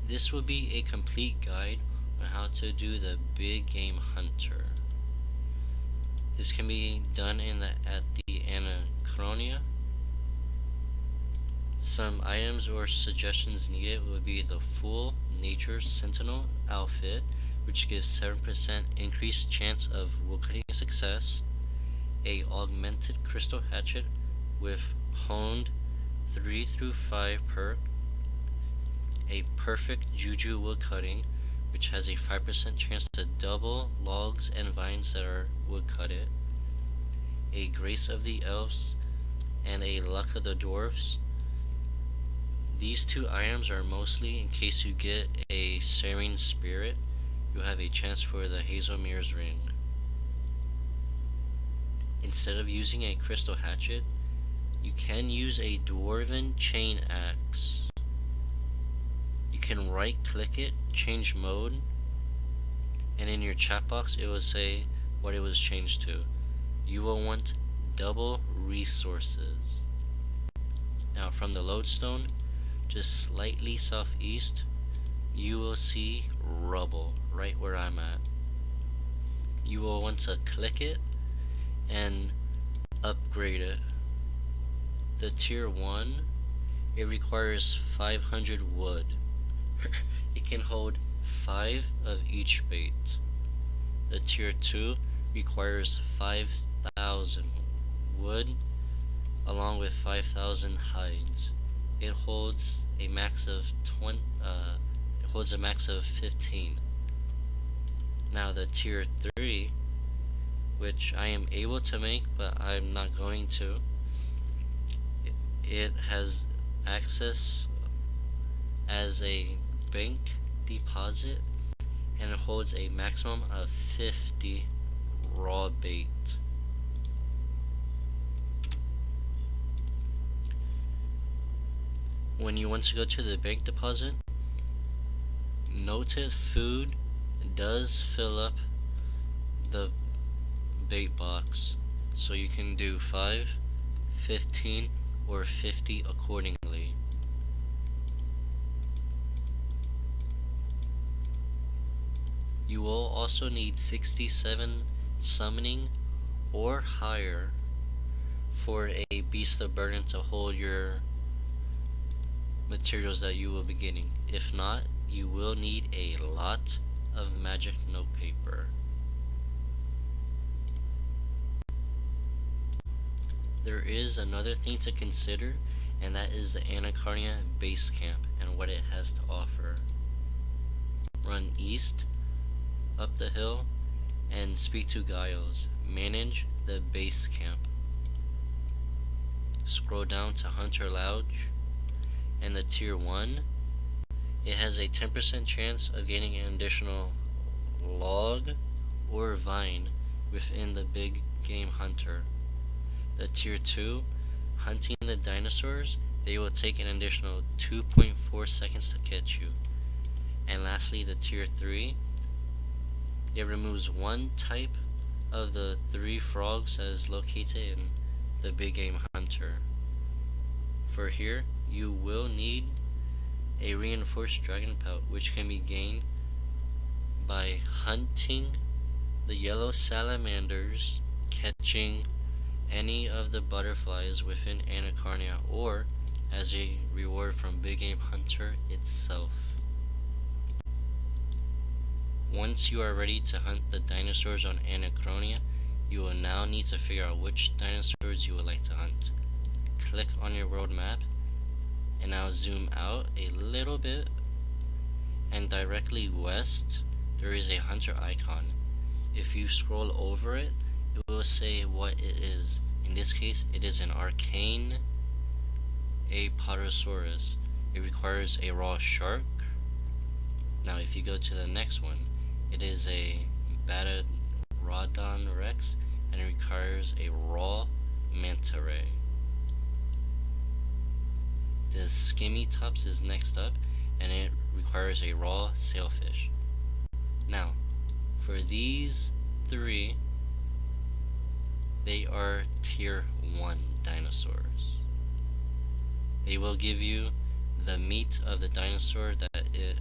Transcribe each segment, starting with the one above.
This will be a complete guide on how to do the big game hunter. This can be done at the Anachronia. Some items or suggestions needed would be the full nature sentinel outfit, which gives 7% increased chance of woodcutting success, a augmented crystal hatchet with honed 3 through 5 perk, a perfect juju woodcutting, which has a 5% chance to double logs and vines that are woodcutted, a grace of the elves, and a luck of the dwarves. These two items are mostly in case you get a Seren spirit, you'll have a chance for the Hazelmere's ring. Instead of using a crystal hatchet, you can use a Dwarven chainaxe. You can right click it, change mode, and in your chat box it will say what it was changed to. You will want double resources. Now from the lodestone, just slightly southeast, you will see rubble right where I'm at. You will want to click it and upgrade it. The tier 1, it requires 500 wood. It can hold 5 of each bait. The tier 2 requires 5,000 wood along with 5,000 hides. It holds a max of 15. Now the tier 3, which I am able to make but I'm not going to, it has access as a bank deposit and it holds a maximum of 50 raw bait. When you want to go to the bank deposit, noted food does fill up the bait box, so you can do 5, 15, or 50 accordingly. You will also need 67 summoning or higher for a beast of burden to hold your materials that you will be getting. If not, you will need a lot of magic notepaper. There is another thing to consider, and that is the Anachronia base camp and what it has to offer. Run east, up the hill, and speak to Giles. Manage the base camp. Scroll down to Hunter Lodge, and the tier 1, it has a 10% chance of getting an additional log or vine within the big game hunter. The tier 2, hunting the dinosaurs, they will take an additional 2.4 seconds to catch you. And lastly, the tier 3, it removes one type of the 3 frogs that is located in the big game hunter. For here, you will need a reinforced dragon pelt, which can be gained by hunting the yellow salamanders, catching any of the butterflies within Anachronia, or as a reward from Big Game Hunter itself. Once you are ready to hunt the dinosaurs on Anachronia, you will now need to figure out which dinosaurs you would like to hunt. Click on your world map, and now zoom out a little bit, and directly west there is a hunter icon. If you scroll over it, it will say what it is. In this case, it is an arcane Apatosaurus. It requires a raw shark. Now if you go to the next one, it is a Batodon Rex, and it requires a raw manta ray. The Skimmy Tops is next up, and it requires a raw sailfish. Now, for these 3, they are tier 1 dinosaurs. They will give you the meat of the dinosaur that it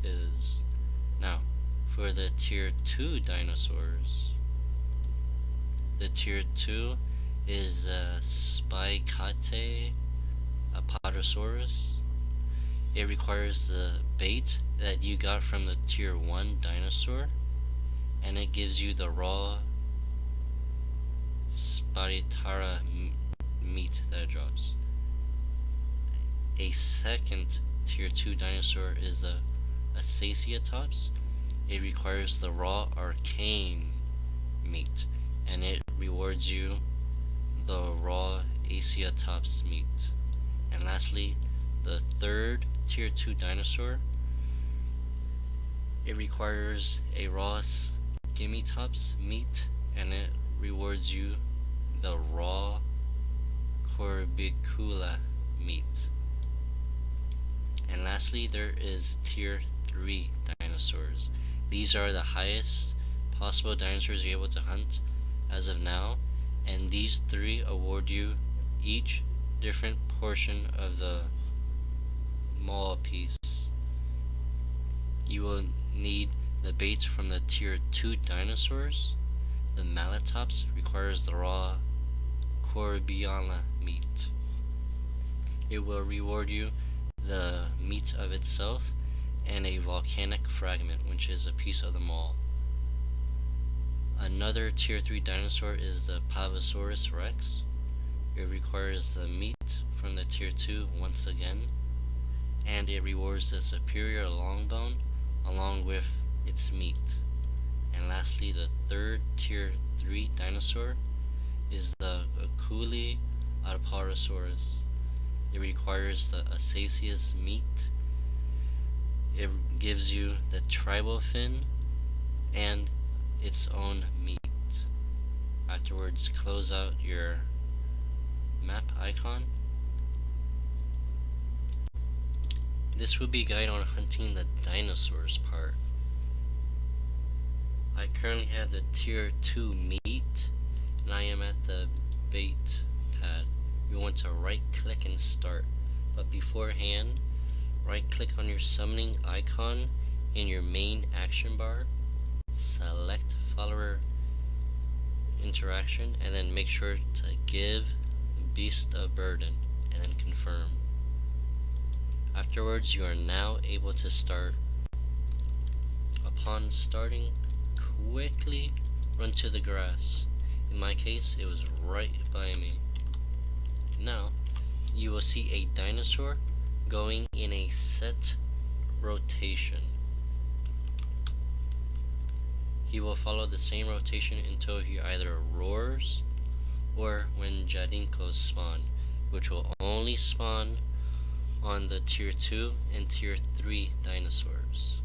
is. Now, for the tier 2 dinosaurs, the tier 2 is Spicate Apatosaurus. It requires the bait that you got from the tier 1 dinosaur, and it gives you the raw Sparitara meat that it drops. A second tier 2 dinosaur is the Acaciatops. It requires the raw arcane meat, and it rewards you the raw Acaciatops meat. And lastly, the third tier 2 dinosaur, it requires a raw Skimmytops meat, and it rewards you the raw Corbicula meat. And lastly, there is tier 3 dinosaurs. These are the highest possible dinosaurs you're able to hunt as of now, and these 3 award you each different portion of the maul piece. You will need the baits from the tier 2 dinosaurs. The Malatops requires the raw Corbiala meat. It will reward you the meat of itself and a volcanic fragment, which is a piece of the maul. Another tier 3 dinosaur is the Pavosaurus rex. It requires the meat from the tier 2 once again, and it rewards the superior longbone along with its meat. And lastly, the third tier 3 dinosaur is the Aculi Apatosaurus. It requires the Acacius meat. It gives you the tribal fin and its own meat. Afterwards, close out your map icon. This will be a guide on hunting the dinosaurs part. I currently have the tier 2 meat, and I am at the bait pad. You want to right click and start, but beforehand, right click on your summoning icon in your main action bar, select follower interaction, and then make sure to give beast a burden, and then confirm. Afterwards, you are now able to start. Upon starting, quickly run to the grass. In my case, it was right by me. Now, you will see a dinosaur going in a set rotation. He will follow the same rotation until he either roars or when Jadinkos spawn, which will only spawn on the tier 2 and tier 3 dinosaurs.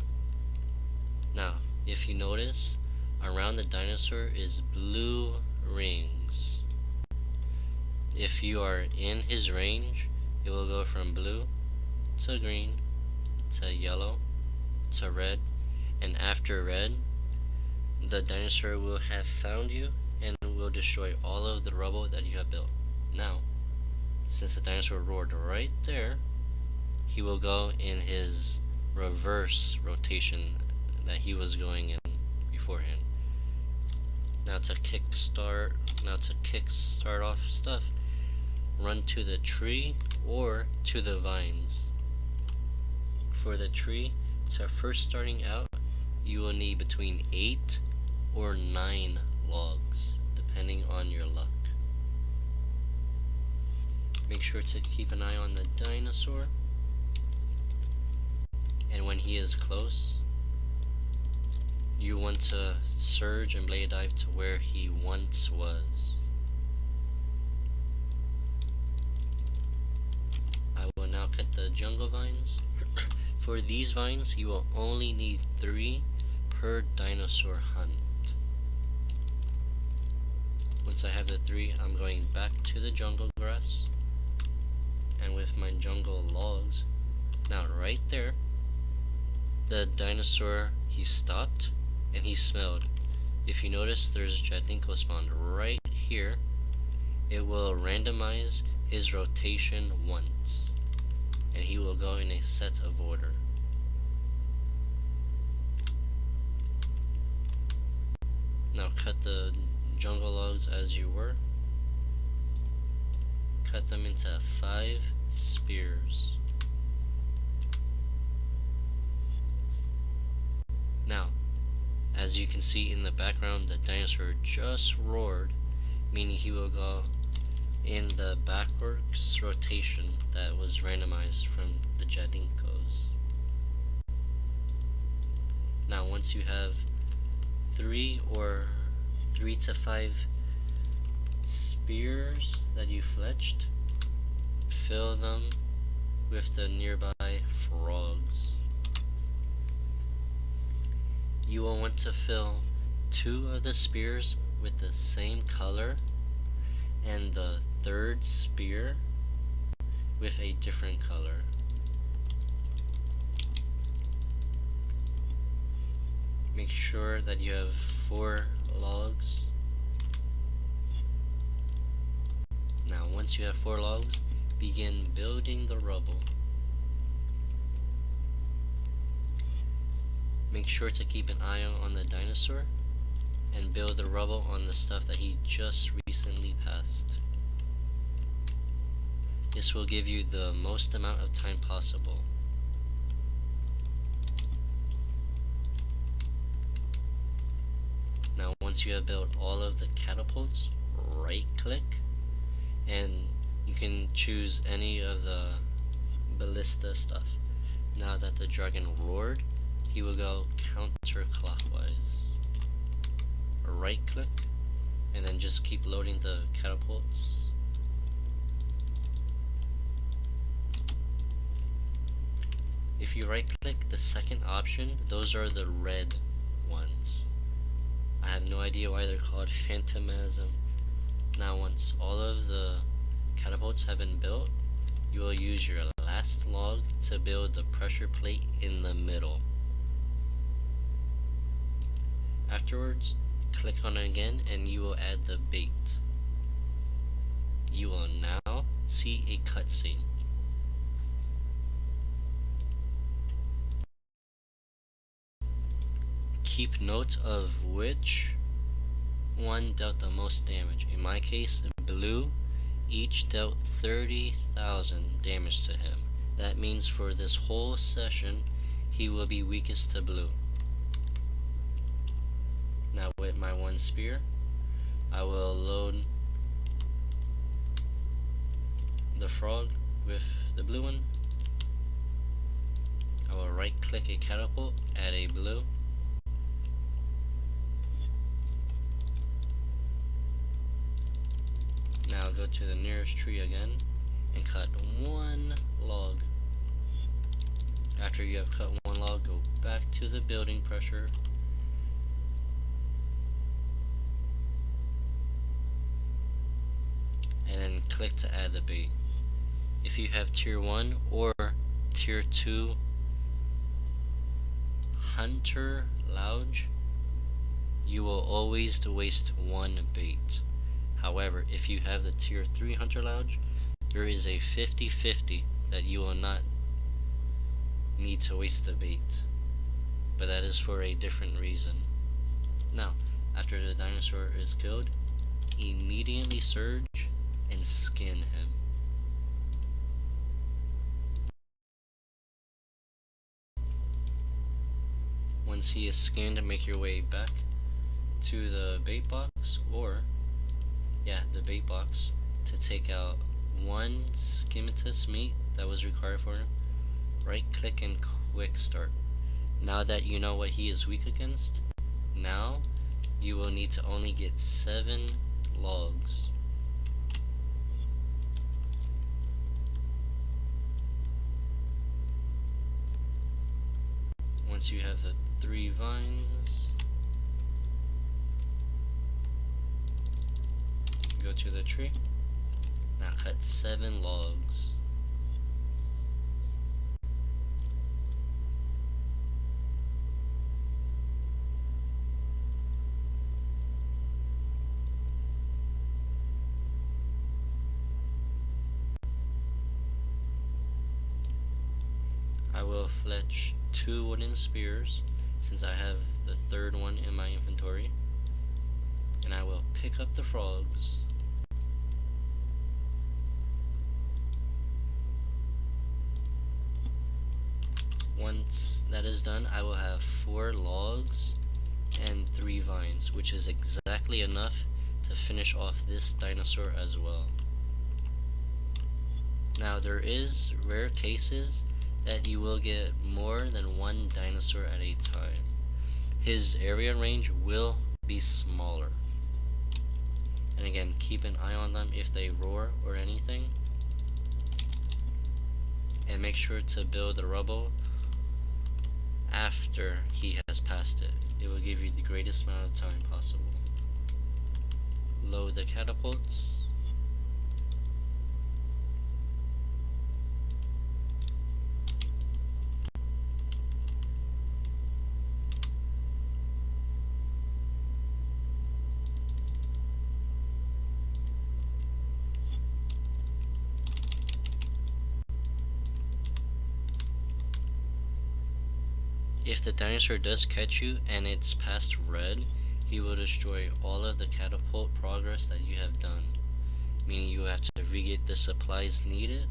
Now, if you notice, around the dinosaur is blue rings. If you are in his range, it will go from blue to green to yellow to red, and after red, the dinosaur will have found you and will destroy all of the rubble that you have built. Now, since the dinosaur roared right there, he will go in his reverse rotation that he was going in beforehand. Now to kickstart off stuff, run to the tree or to the vines. For the tree, to first starting out, you will need between 8 or 9 logs, depending on your luck. Make sure to keep an eye on the dinosaur, and when he is close, you want to surge and blade dive to where he once was. I will now cut the jungle vines. For these vines, you will only need 3 per dinosaur hunt. Once I have the 3, I'm going back to the jungle grass, and with my jungle logs, now right there, the dinosaur, he stopped and he smelled. If you notice, there's Jadinko spawned right here. It will randomize his rotation once, and he will go in a set of order. Now cut the jungle logs as you were. Cut them into 5 spears. Now, as you can see in the background, the dinosaur just roared, meaning he will go in the backwards rotation that was randomized from the Jadinkos. Now, once you have 3 to 5 spears that you fletched, fill them with the nearby frogs. You will want to fill 2 of the spears with the same color and the 3rd spear with a different color. Make sure that you have 4 logs. Now, once you have 4 logs, begin building the rubble. Make sure to keep an eye on the dinosaur and build the rubble on the stuff that he just recently passed. This will give you the most amount of time possible. Now, once you have built all of the catapults, right click and you can choose any of the ballista stuff. Now that the dragon roared, he will go counterclockwise. Right click and then just keep loading the catapults. If you right click the second option, those are the red ones. I have no idea why they're called phantomism. Now, once all of the catapults have been built, you will use your last log to build the pressure plate in the middle. Afterwards, click on it again and you will add the bait. You will now see a cutscene. Keep note of which one dealt the most damage. In my case, blue each dealt 30,000 damage to him. That means for this whole session, he will be weakest to blue. Now with my 1 spear, I will load the frog with the blue one. I will right click a catapult, add a blue. Now go to the nearest tree again and cut 1 log. After you have cut 1 log, go back to the building pressure. And then click to add the bait. If you have tier 1 or tier 2 hunter lounge, you will always waste 1 bait. However, if you have the tier 3 hunter lounge, there is a 50-50 that you will not need to waste the bait. But that is for a different reason. Now, after the dinosaur is killed, immediately surge and skin him. Once he is skinned, make your way back to the bait box, or the bait box, to take out 1 skimmitus meat that was required for him. Right click and quick start. Now that you know what he is weak against, now you will need to only get 7 logs. Once you have the 3 vines, go to the tree. Now cut 7 logs. I will fletch 2 wooden spears since I have the 3rd one in my inventory. and I will pick up the frogs. Once that is done, I will have 4 logs and 3 vines, which is exactly enough to finish off this dinosaur as well. Now there is rare cases that you will get more than 1 dinosaur at a time. His area range will be smaller. And again, keep an eye on them if they roar or anything. And make sure to build the rubble after he has passed it. It will give you the greatest amount of time possible. Load the catapults. If the dinosaur does catch you and it's past red, he will destroy all of the catapult progress that you have done, meaning you have to re-get the supplies needed.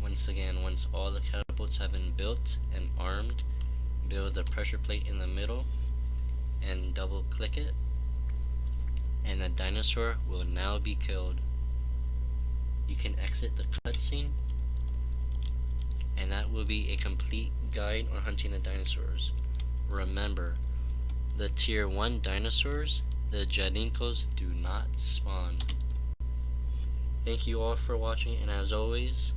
Once again, once all the catapults have been built and armed, build the pressure plate in the middle and double click it, and the dinosaur will now be killed. You can exit the cutscene, and that will be a complete guide on hunting the dinosaurs. Remember, the tier 1 dinosaurs, the Jadinkos, do not spawn. Thank you all for watching, and as always,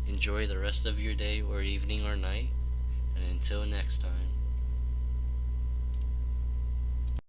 enjoy the rest of your day or evening or night, and until next time.